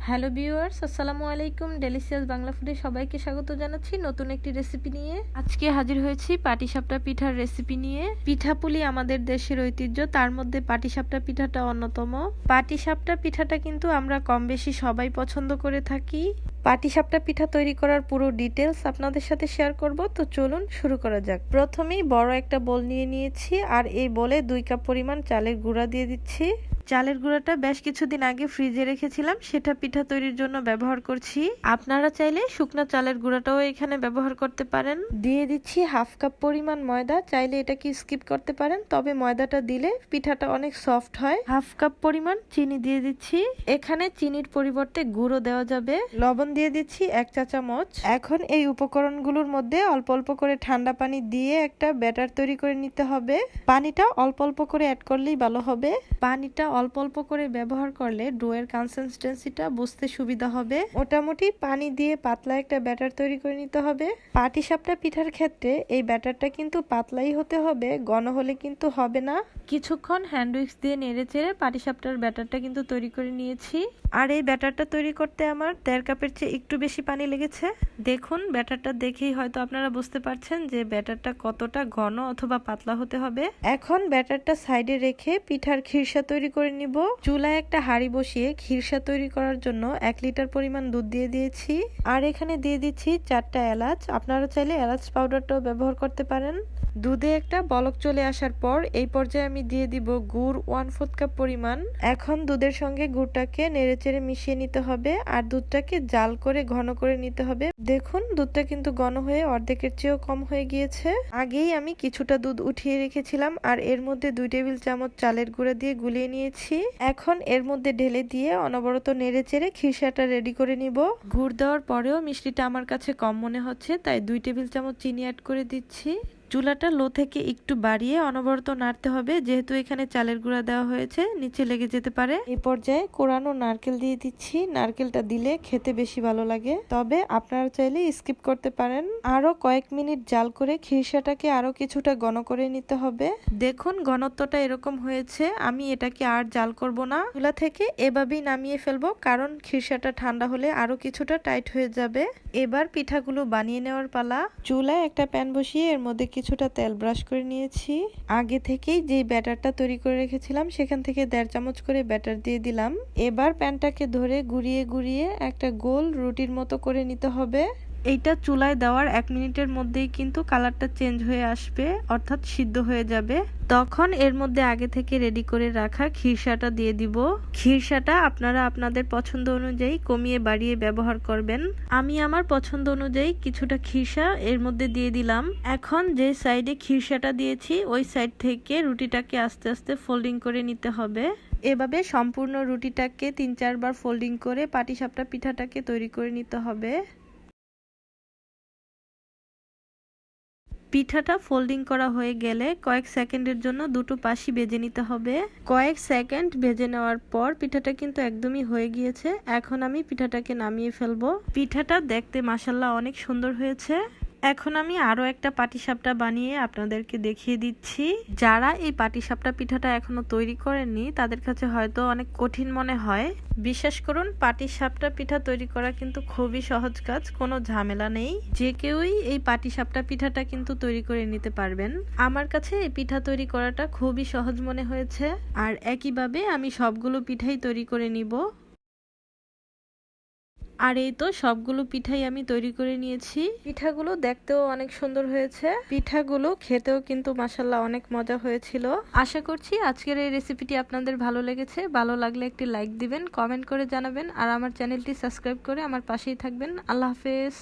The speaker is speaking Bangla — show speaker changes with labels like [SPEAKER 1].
[SPEAKER 1] হ্যালো ভিউয়ার্স, আসসালামু আলাইকুম। ডেলিসিয়াস বাংলা ফুডে সবাইকে স্বাগত জানাচ্ছি নতুন একটি রেসিপি নিয়ে। আজকে হাজির হয়েছি পাটিসাপটা পিঠার রেসিপি নিয়ে। পিঠাপুলি আমাদের দেশের ঐতিহ্য, তার মধ্যে পাটিসাপটা পিঠাটা অন্যতম। পাটিসাপটা পিঠাটা কিন্তু আমরা কম বেশি সবাই পছন্দ করে থাকি। পাটিসাপটা পিঠা তৈরি করার পুরো ডিটেলস আপনাদের সাথে শেয়ার করব, তো চলুন শুরু করা যাক। প্রথমেই বড় একটা বোল নিয়ে নিয়েছি, আর এই বোলে 2 কাপ পরিমাণ চালের গুঁড়া দিয়ে দিচ্ছি। চালের গুঁড়াটা বেশ কিছুদিন আগে ফ্রিজে রেখেছিলাম, সেটা পিঠা তৈরির জন্য ব্যবহার করছি। আপনারা চাইলে শুকনো চালের গুঁড়াটাও এখানে ব্যবহার করতে পারেন। দিয়ে দিচ্ছি 1/2 কাপ পরিমাণ ময়দা, চাইলে এটাকে স্কিপ করতে পারেন, তবে ময়দাটা দিলে পিঠাটা অনেক সফট হয়। 1/2 কাপ পরিমাণ চিনি দিয়ে দিচ্ছি, এখানে চিনির পরিবর্তে গুঁড়ো দেওয়া যাবে। লবণ দিয়ে দিচ্ছি 1 চা চামচ। এখন এই উপকরণগুলোর মধ্যে অল্প অল্প করে ঠান্ডা পানি দিয়ে একটা ব্যাটার তৈরি করে নিতে হবে। পানিটা অল্প অল্প করে অ্যাড করলেই ভালো হবে। পানিটা অল্প অল্প করে ব্যবহার করলে ডোয়ের কনসিস্টেন্সিটা বুঝতে সুবিধা হবে। মোটামুটি পানি দিয়ে পাতলা একটা ব্যাটার তৈরি করে নিতে হবে। পাটিসাপটা পিঠার ক্ষেত্রে এই ব্যাটারটা কিন্তু পাতলাই হতে হবে, ঘন হলে কিন্তু হবে না। কিছুক্ষণ হ্যান্ড উইক্স দিয়ে নেড়েচেড়ে পাটিসাপটার ব্যাটারটা কিন্তু তৈরি করে নিয়েছি। আর এই ব্যাটারটা তৈরি করতে আমার 1.5 কাপের চেয়ে একটু বেশি পানি লেগেছে। দেখুন, ব্যাটারটা দেখেই হয়তো আপনারা বুঝতে পারছেন যে ব্যাটারটা কতটা ঘন অথবা পাতলা হতে হবে। এখন ব্যাটারটা সাইডে রেখে পিঠার খিরসা তৈরি করে নিব। চুলায় একটা হাঁড়ি বসিয়ে খিরসা তৈরি করার জন্য 1 লিটার পরিমাণ দুধ দিয়ে দিয়েছি, আর এখানে দিয়ে দিচ্ছি 4টা এলাচ। আপনারা চাইলে এলাচ পাউডারটাও ব্যবহার করতে পারেন। দুধে একটা বলক চলে আসার পর এই পর্যায়ে আমি দিয়ে দিব গুড় 1/4 কাপ পরিমাণ। এখন দুধের সঙ্গে গুড়টাকে নেড়েচেড়ে মিশিয়ে নিতে হবে, আর দুধটাকে জাল করে ঘন করে নিতে হবে। দেখুন, দুধটা কিন্তু ঘন হয়ে অর্ধেকের চেয়েও কম হয়ে গিয়েছে। আগেই আমি কিছুটা দুধ উঠিয়ে রেখেছিলাম, আর এর মধ্যে 2 টেবিল চামচ চালের গুঁড়া দিয়ে গুলিয়ে নিয়েছি। এখন এর মধ্যে ঢেলে দিয়ে অনবরত নেড়েচেড়ে খিরসাটা রেডি করে নিব। গুড় দেওয়ার পরেও মিষ্টিটা আমার কাছে কম মনে হচ্ছে, তাই 2 টেবিল চামচ চিনি অ্যাড করে দিচ্ছি। চুলাটা লো থেকে একটু বাড়িয়ে অনবরত নাড়তে হবে, যেহেতু এখানে চালের গুঁড়া দেওয়া হয়েছে, নিচে লেগে যেতে পারে। এই পর্যায়ে কোরানো নারকেল দিয়ে দিচ্ছি। নারকেলটা দিলে খেতে বেশি ভালো লাগে, তবে আপনারা চাইলে স্কিপ করতে পারেন। আরো কয়েক মিনিট জাল করে খিরসাটাকে আরো কিছুটা ঘন করে নিতে হবে। দেখুন, ঘনত্বটা এরকম হয়েছে। আমি এটাকে আর জাল করব না, চুলা থেকে এভাবেই নামিয়ে ফেলবো, কারণ খিরসাটা ঠান্ডা হলে আরো কিছুটা টাইট হয়ে যাবে। এবার পিঠাগুলো বানিয়ে নেওয়ার পালা। চুলায় একটা প্যান বসিয়ে এর মধ্যে কিছুটা তেল ব্রাশ করে নিয়েছি। আগে থেকেই যে ব্যাটারটা তৈরি করে রেখেছিলাম সেখান থেকে 1.5 চামচ করে ব্যাটার দিয়ে দিলাম। এবার প্যানটাকে ধরে ঘুরিয়ে ঘুরিয়ে একটা গোল রুটির মতো করে নিতে হবে। এইটা চুলায় দেওয়ার 1 মিনিটের মধ্যেই কিন্তু কালারটা চেঞ্জ হয়ে আসবে, অর্থাৎ সিদ্ধ হয়ে যাবে। তখন এর মধ্যে আগে থেকে রেডি করে রাখা খিরসাটা দিয়ে দিব। খিরসাটা আপনারা আপনাদের পছন্দ অনুযায়ী কমিয়ে বাড়িয়ে ব্যবহার করবেন। আমি আমার পছন্দ অনুযায়ী কিছুটা খিরসা এর মধ্যে দিয়ে দিলাম। এখন যে সাইডে খিরসাটা দিয়েছি ওই সাইড থেকে রুটিটাকে আস্তে আস্তে ফোল্ডিং করে নিতে হবে। এভাবে সম্পূর্ণ রুটিটাকে 3-4 বার ফোল্ডিং করে পাটিসাপটা পিঠাটাকে তৈরি করে নিতে হবে। পিঠাটা ফোল্ডিং করা হয়ে গেলে কয়েক সেকেন্ডের জন্য দুটো পাশই ভেজে নিতে হবে। কয়েক সেকেন্ড ভেজে নেওয়ার পর পিঠাটা কিন্তু একদমই হয়ে গিয়েছে। এখন আমি পিঠাটাকে নামিয়ে ফেলবো। পিঠাটা দেখতে মাশাআল্লাহ অনেক সুন্দর হয়েছে। এখন আমি আরো একটা পাটিসাপটা বানিয়ে আপনাদেরকে দেখিয়ে দিচ্ছি। যারা এই পাটিসাপটা পিঠাটা এখনো তৈরি করেননি তাদের কাছে হয়তো অনেক কঠিন মনে হয়। বিশ্বাস করুন, পাটিসাপটা পিঠা তৈরি করা কিন্তু খুবই সহজ কাজ, কোনো ঝামেলা নেই। যে কেউই এই পাটিসাপটা পিঠাটা কিন্তু তৈরি করে নিতে পারবেন। আমার কাছে এই পিঠা তৈরি করাটা খুবই সহজ মনে হয়েছে, আর একইভাবে আমি সবগুলো পিঠাই তৈরি করে নিব। আর এই তো সবগুলো পিঠাই আমি তৈরি করে নিয়েছি। পিঠাগুলো দেখতেও অনেক সুন্দর হয়েছে, পিঠাগুলো খেতেও কিন্তু মাশাআল্লাহ অনেক মজা হয়েছিল। আশা করছি আজকের এই রেসিপিটি আপনাদের ভালো লেগেছে। ভালো লাগলে একটি লাইক দিবেন, কমেন্ট করে জানাবেন, আর আমার চ্যানেলটি সাবস্ক্রাইব করে আমার পাশেই থাকবেন। আল্লাহ হাফেজ।